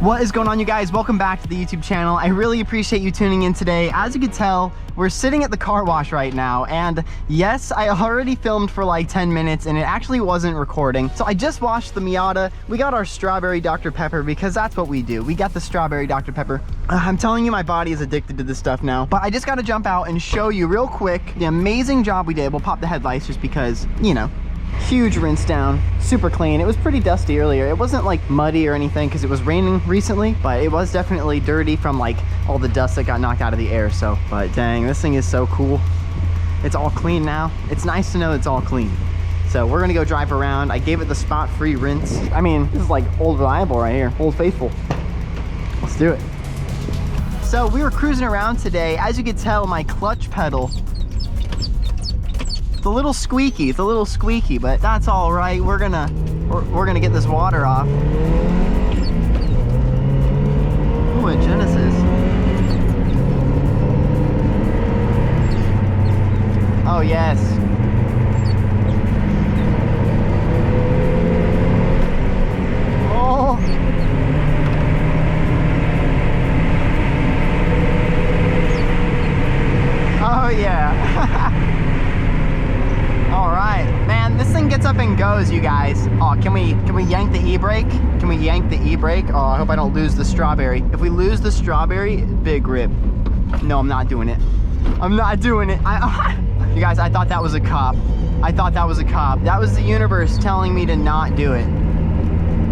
What is going on, you guys? Welcome back to the YouTube channel. I really appreciate you tuning in today. As you can tell, we're sitting at the car wash right now, and yes, I already filmed for like 10 minutes and it actually wasn't recording. So I just washed the Miata. We got our strawberry Dr. Pepper because that's what we do. We got the strawberry Dr. Pepper. I'm telling you, my body is addicted to this stuff now. But I just got to jump out and show you real quick the amazing job we did. We'll pop the headlights just because, you know, huge rinse down, super clean. It was pretty dusty earlier. It wasn't like muddy or anything because it was raining recently, but it was definitely dirty from like all the dust that got knocked out of the air. So, but dang, this thing is so cool. It's all clean now. It's nice to know it's all clean. So we're gonna go drive around. I gave it the spot-free rinse. I mean, this is like Old Reliable right here, Old Faithful. Let's do it. So we were cruising around today. As you can tell, my clutch pedal, it's a little squeaky, but that's all right. We're gonna get this water off. Ooh, a Genesis. Oh yes. Oh. Oh yeah. All right, man, this thing gets up and goes, you guys. Oh, can we yank the e-brake? Can we yank the e-brake? Oh, I hope I don't lose the strawberry. If we lose the strawberry, big rip. No, I'm not doing it. I'm not doing it. You guys, I thought that was a cop. I thought that was a cop. That was the universe telling me to not do it.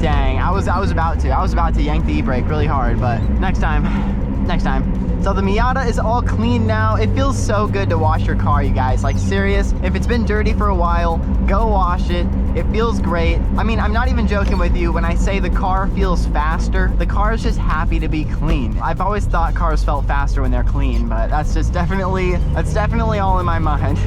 Dang, I was about to yank the e-brake really hard, but next time. So the Miata is all clean now. It feels so good to wash your car, you guys. Like, serious, if it's been dirty for a while, go wash it. It feels great. I mean, I'm not even joking with you when I say the car feels faster. The car is just happy to be clean. I've always thought cars felt faster when they're clean, but that's definitely all in my mind.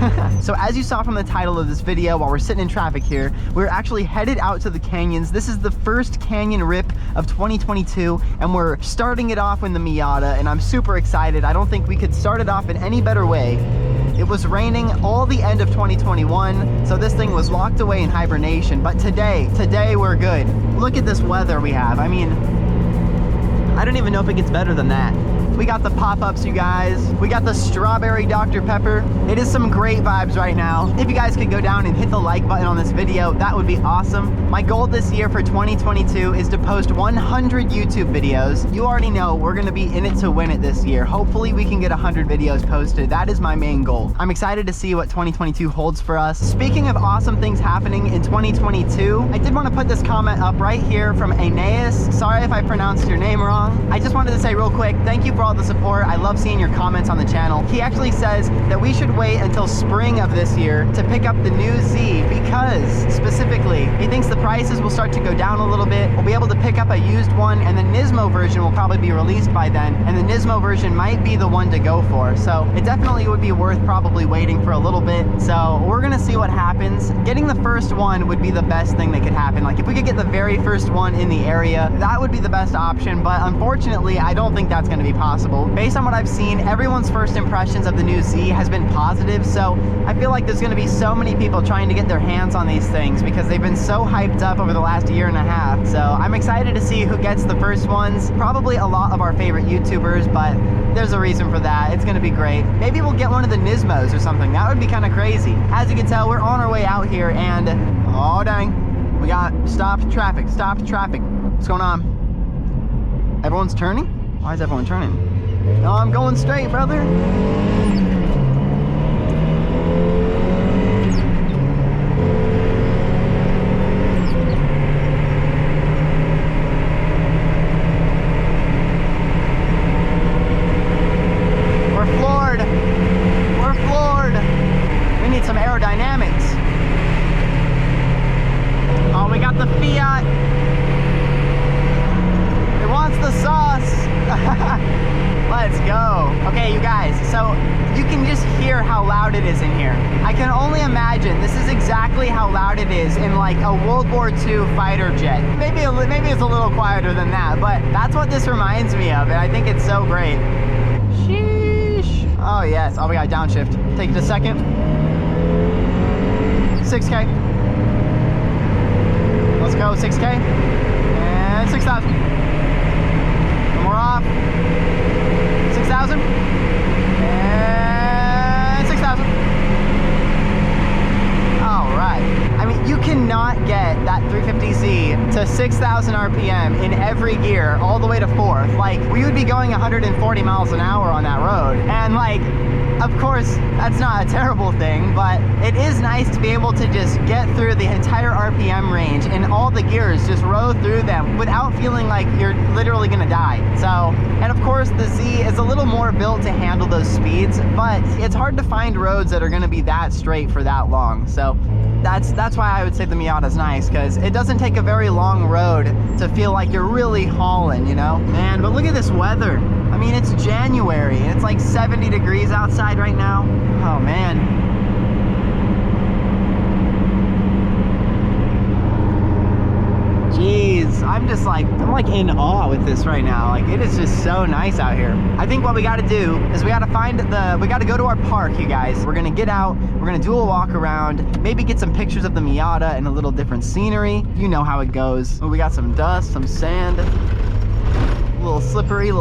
So as you saw from the title of this video, while we're sitting in traffic here, we're actually headed out to the canyons. This is the first canyon rip of 2022, and we're starting it off in the Miata, and I'm super excited. I don't think we could start it off in any better way. It was raining all the end of 2021, so this thing was locked away in hibernation, but today we're good. Look at this weather we have. I mean, I don't even know if it gets better than that. We got the pop-ups, you guys. We got the strawberry Dr. Pepper. It is some great vibes right now. If you guys could go down and hit the like button on this video, that would be awesome. My goal this year for 2022 is to post 100 YouTube videos. You already know we're gonna be in it to win it this year. Hopefully we can get 100 videos posted. That is my main goal. I'm excited to see what 2022 holds for us. Speaking of awesome things happening in 2022, I did want to put this comment up right here from Aeneas. Sorry if I pronounced your name wrong. I just wanted to say real quick, thank you for all the support. I love seeing your comments on the channel. He actually says that we should wait until spring of this year to pick up the new Z because specifically he thinks the prices will start to go down a little bit. We'll be able to pick up a used one, and the Nismo version will probably be released by then, and the Nismo version might be the one to go for. So it definitely would be worth probably waiting for a little bit. So we're gonna see what happens. Getting the first one would be the best thing that could happen. Like, if we could get the very first one in the area, that would be the best option, but unfortunately I don't think that's gonna be possible. Based on what I've seen, everyone's first impressions of the new Z has been positive, so I feel like there's gonna be so many people trying to get their hands on these things because they've been so hyped up over the last year and a half. So I'm excited to see who gets the first ones. Probably a lot of our favorite YouTubers, but there's a reason for that. It's gonna be great. Maybe we'll get one of the Nismos or something. That would be kind of crazy. As you can tell, we're on our way out here, and oh dang, we got stopped traffic. What's going on? Everyone's turning? Why is everyone turning? No, I'm going straight, brother. We're floored. We need some aerodynamics. Oh, we got the Fiat. It wants the sauce. Let's go. Okay, you guys, so you can just hear how loud it is in here. I can only imagine this is exactly how loud it is in like a World War II fighter jet. Maybe it's a little quieter than that, but that's what this reminds me of, and I think it's so great. Sheesh. Oh yes, oh we got downshift. Take it a second. 6K. Let's go, 6K. And 6,000. 6,000 RPM in every gear all the way to fourth. Like, we would be going 140 miles an hour on that road. And like, of course, that's not a terrible thing, but it is nice to be able to just get through the entire RPM range in all the gears, just row through them without feeling like you're literally gonna die. So, and of course the Z is a little more built to handle those speeds, but it's hard to find roads that are gonna be that straight for that long. So that's why I would say the Miata's nice, because it doesn't take a very long road to feel like you're really hauling, you know? Man, but look at this weather. I mean, it's January. It's like 70 degrees outside right now. Oh, man. Jeez, I'm like in awe with this right now. Like, it is just so nice out here. I think what we got to do is we got to go to our park, you guys. We're going to get out, we're going to do a walk around, maybe get some pictures of the Miata and a little different scenery. You know how it goes. We got some dust, some sand, a little slippery,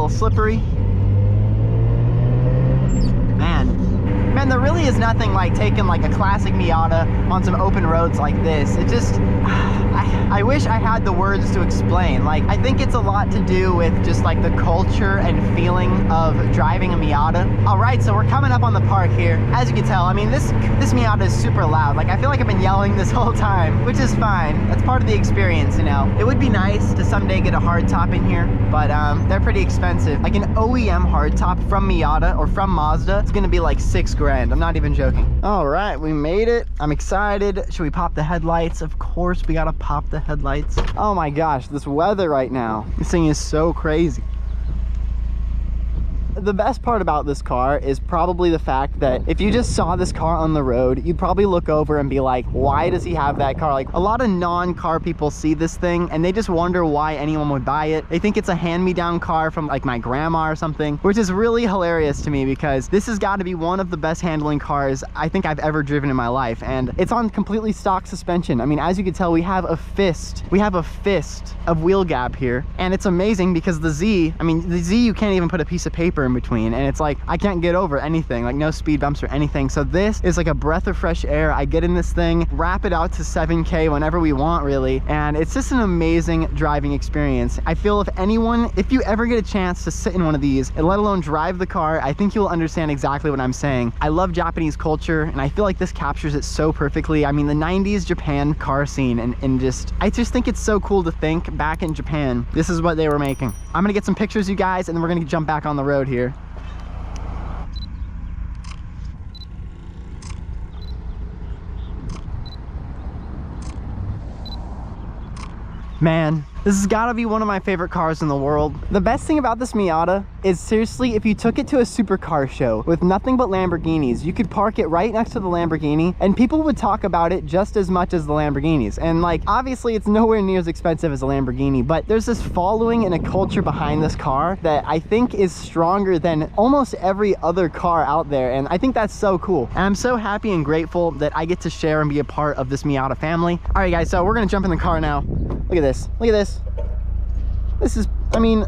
Man, there really is nothing like taking like a classic Miata on some open roads like this. It just, I wish I had the words to explain. Like, I think it's a lot to do with just like the culture and feeling of driving a Miata. All right, so we're coming up on the park here. As you can tell, I mean, this Miata is super loud. Like, I feel like I've been yelling this whole time, which is fine. That's part of the experience, you know. It would be nice to someday get a hardtop in here, but they're pretty expensive. Like an OEM hardtop from Miata or from Mazda, it's gonna be like $6 grand. I'm not even joking. All right, we made it. I'm excited. Should we pop the headlights? Of course, we gotta pop the headlights. Oh my gosh, this weather right now. This thing is so crazy. The best part about this car is probably the fact that if you just saw this car on the road, you'd probably look over and be like, why does he have that car? Like, a lot of non-car people see this thing and they just wonder why anyone would buy it. They think it's a hand-me-down car from like my grandma or something, which is really hilarious to me because this has got to be one of the best handling cars I think I've ever driven in my life. And it's on completely stock suspension. I mean, as you can tell, we have a fist of wheel gap here. And it's amazing because the Z you can't even put a piece of paper in between, and it's like I can't get over anything, like no speed bumps or anything. So this is like a breath of fresh air. I get in this thing, wrap it out to 7K whenever we want, really, and it's just an amazing driving experience. I feel if you ever get a chance to sit in one of these and let alone drive the car, I think you'll understand exactly what I'm saying. I love Japanese culture and I feel like this captures it so perfectly. I mean, the 90s Japan car scene, and I just think it's so cool to think back in Japan, this is what they were making. I'm gonna get some pictures, you guys, and then we're gonna jump back on the road here. Man, this has got to be one of my favorite cars in the world. The best thing about this Miata is, seriously, if you took it to a supercar show with nothing but Lamborghinis, you could park it right next to the Lamborghini and people would talk about it just as much as the Lamborghinis. And like, obviously it's nowhere near as expensive as a Lamborghini, but there's this following and a culture behind this car that I think is stronger than almost every other car out there. And I think that's so cool. And I'm so happy and grateful that I get to share and be a part of this Miata family. All right, guys, so we're gonna jump in the car now. Look at this, look at this. This is, I mean,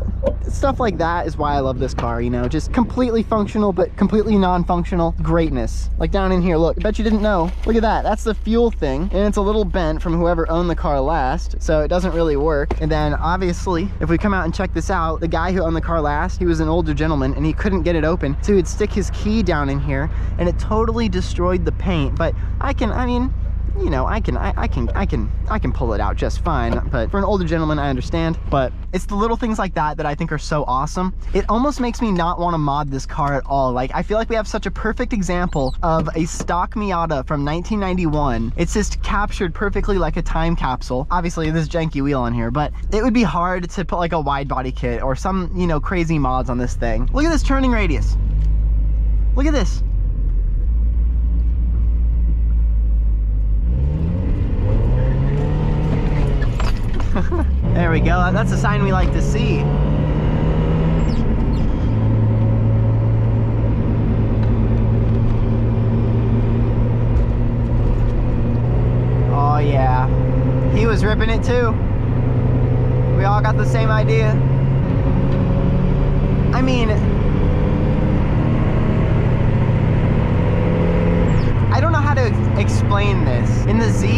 stuff like that is why I love this car, you know, just completely functional, but completely non-functional greatness. Like down in here, look, I bet you didn't know. Look at that, that's the fuel thing. And it's a little bent from whoever owned the car last, so it doesn't really work. And then obviously, if we come out and check this out, the guy who owned the car last, he was an older gentleman and he couldn't get it open. So he would stick his key down in here and it totally destroyed the paint. But I mean, you know, I can pull it out just fine, but for an older gentleman, I understand. But it's the little things like that that I think are so awesome. It almost makes me not want to mod this car at all. Like, I feel like we have such a perfect example of a stock Miata from 1991. It's just captured perfectly like a time capsule. Obviously, this janky wheel on here, but it would be hard to put like a wide body kit or some, you know, crazy mods on this thing. Look at this turning radius. Look at this. There we go. That's a sign we like to see. Oh yeah, he was ripping it too. We all got the same idea. I mean, I don't know how to explain explain this. In the Z,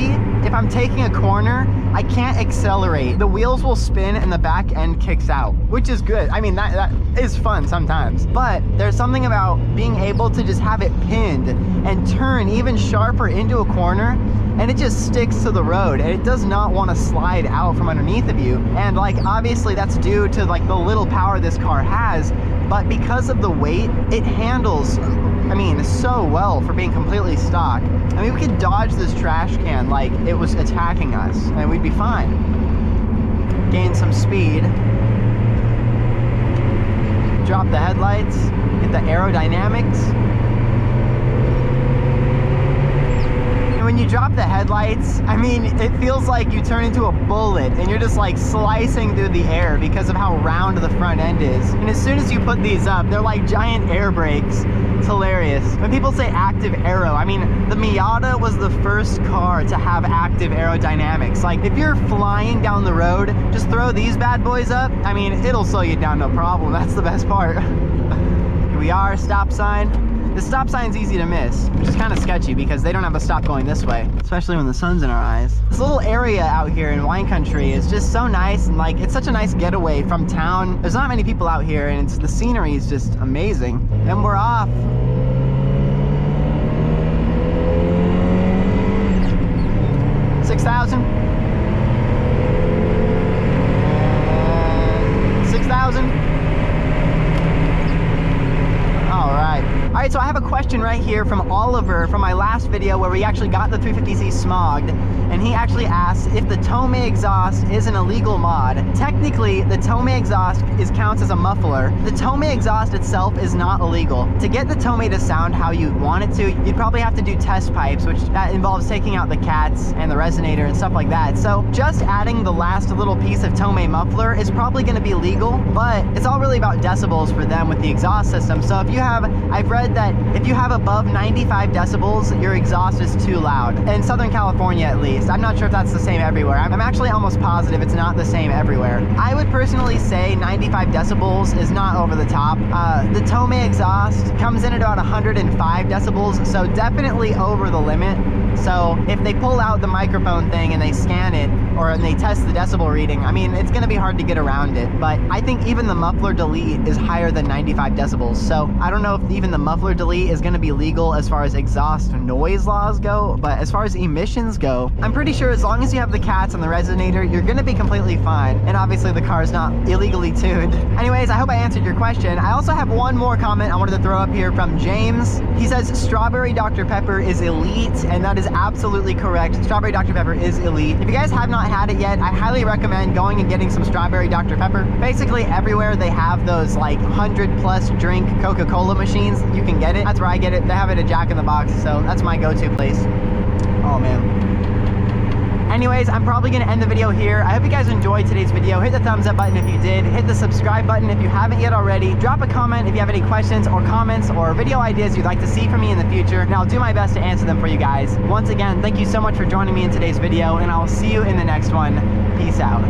if I'm taking a corner, I can't accelerate. The wheels will spin and the back end kicks out, which is good. I mean, that is fun sometimes. But there's something about being able to just have it pinned and turn even sharper into a corner, and it just sticks to the road, and it does not want to slide out from underneath of you. And like, obviously that's due to like the little power this car has, but because of the weight, it handles, I mean, so well for being completely stock. I mean, we could dodge this trash can like it was attacking us, and we'd be fine. Gain some speed. Drop the headlights, get the aerodynamics. When you drop the headlights, I mean, it feels like you turn into a bullet and you're just like slicing through the air because of how round the front end is. And as soon as you put these up, they're like giant air brakes. It's hilarious. When people say active aero, I mean, the Miata was the first car to have active aerodynamics. Like, if you're flying down the road, just throw these bad boys up. I mean, it'll slow you down, no problem. That's the best part. Here we are, stop sign. The stop sign's easy to miss, which is kind of sketchy because they don't have a stop going this way, especially when the sun's in our eyes. This little area out here in wine country is just so nice, and like, it's such a nice getaway from town. There's not many people out here, and the scenery is just amazing. And we're off. $6,000. 6,000. All right, so I have a question right here from Oliver from my last video where we actually got the 350Z smogged, and he actually asked if the Tome exhaust is an illegal mod. Technically, the Tome exhaust counts as a muffler. The Tome exhaust itself is not illegal. To get the Tome to sound how you want it to, you'd probably have to do test pipes, which that involves taking out the cats and the resonator and stuff like that. So just adding the last little piece of Tome muffler is probably going to be legal, but it's all really about decibels for them with the exhaust system. So if you have, I've read that if you have above 95 decibels, your exhaust is too loud. In Southern California, at least. I'm not sure if that's the same everywhere. I'm actually almost positive it's not the same everywhere. I would personally say 95 decibels is not over the top. The Tome exhaust comes in at about 105 decibels, so definitely over the limit. So if they pull out the microphone thing and they scan it, or they test the decibel reading, I mean, it's gonna be hard to get around it. But I think even the muffler delete is higher than 95 decibels. So I don't know if even the muffler delete is gonna be legal as far as exhaust noise laws go, but as far as emissions go, I'm pretty sure as long as you have the cats and the resonator, you're gonna be completely fine. And obviously the car's not illegally tuned. Anyways, I hope I answered your question. I also have one more comment I wanted to throw up here from James. He says, strawberry Dr. Pepper is elite, and that is absolutely correct. Strawberry Dr. Pepper is elite. If you guys have not had it yet, I highly recommend going and getting some strawberry Dr. Pepper. Basically everywhere they have those like 100+ drink Coca-Cola machines, you can get it. That's where I get it. They have it at Jack in the Box, so that's my go-to place. Oh man. Anyways, I'm probably going to end the video here. I hope you guys enjoyed today's video. Hit the thumbs up button if you did. Hit the subscribe button if you haven't yet already. Drop a comment if you have any questions or comments or video ideas you'd like to see from me in the future, and I'll do my best to answer them for you guys. Once again, thank you so much for joining me in today's video, and I'll see you in the next one. Peace out.